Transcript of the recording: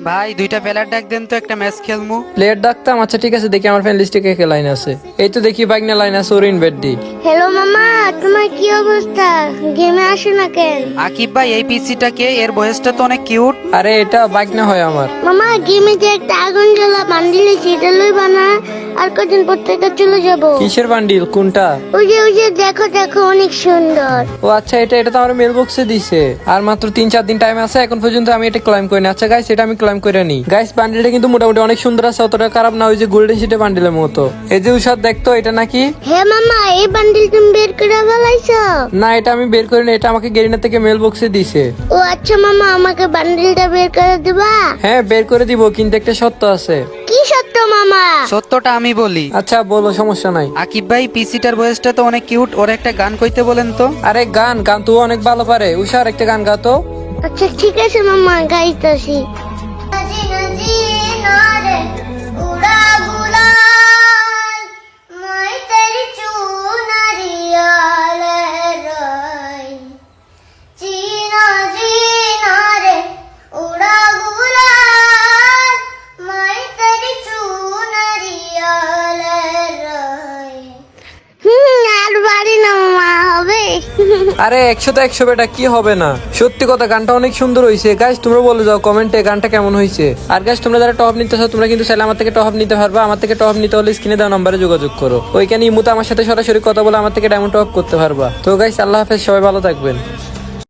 ভাই দুইটা প্লেয়ার ডাক দেন তো, একটা ম্যাচ খেলমু। প্লেয়ার ডাকতাম? আচ্ছা ঠিক আছে, দেখি আমার ফ্রেন্ড লিস্টে কে কে লাইন আছে। এই তো দেখি বাইক না লাইন আছে, ওর ইনভাইট দি। হ্যালো মামা, তোমার কি অবস্থা? গেমে আসো না কেন? আকিব ভাই এই পিসিটা কে? এর বয়সটা তো অনেক কিউট। আরে এটা বাইক না হয় আমার। মামা গেমে যে একটা আগুন জ্বলা বান্ডিল আছে, এটা লইবা না? আর কদিন পর থেকে চলে যাব। কিসের বান্ডিল? কোনটা? ওই যে দেখো দেখো, অনেক সুন্দর। ও আচ্ছা, এটা তো আমার মেল বক্সে দিছে। আর মাত্র 3-4 দিন টাইম আছে, এখন পর্যন্ত আমি এটা ক্লাইম করিনি। আচ্ছা গাইস, এটা আমি ক্লাইম করে নি। গাইস বান্ডিলটা কিন্তু মোটামুটি অনেক সুন্দর আছে, অতটা খারাপ না। ওই যে গোল্ডেন শিটে বান্ডিলের মতো। এই যে উষাদ দেখতো, এটা নাকি? হ্যাঁ মামা, এই বান্ডিল তুমি বের করে ফেলাইছো? না, এটা আমি বের করিনি, এটা আমাকে গেরিনা থেকে মেল বক্সে দিছে। ও আচ্ছা মামা, আমাকে বান্ডিলটা বের করে দিবা? হ্যাঁ বের করে দিব, কিন্তু একটা শর্ত আছে। কি সত্য মামা? সত্যটা আমি বলি। আচ্ছা বলো, সমস্যা নাই। আকিব ভাই পিসিটার বয়সটা তো অনেক কিউট, ওর একটা গান কইতে বলেন তো। আরে গান গান তো অনেক ভালো পারে। উষার একটা গান গাতো। আচ্ছা ঠিক আছে মামা, গাইতাছি। আর বাড়ি না মামা, হবে? আরে 100 100 বেটা, কি হবে না? সত্যি কথা, গানটা অনেক সুন্দর হয়েছে। গাইস তোমরা বলে যাও কমেন্টে গানটা কেমন হয়েছে। আর গাইস তোমরা যারা টপ নিতে চাও, তোমরা কিন্তু চাইলে আমার থেকে টপ নিতে পারবা। আমার থেকে টপ নিতে হলে স্ক্রিনে দেওয়া নম্বরে যোগাযোগ করো। ওইখানে ইমুতে আমার সাথে সরাসরি কথা বলে আমার থেকে ডায়মন্ড টপ করতে পারবা। তো গাইস আল্লাহ হাফেজ, সবাই ভালো থাকবেন।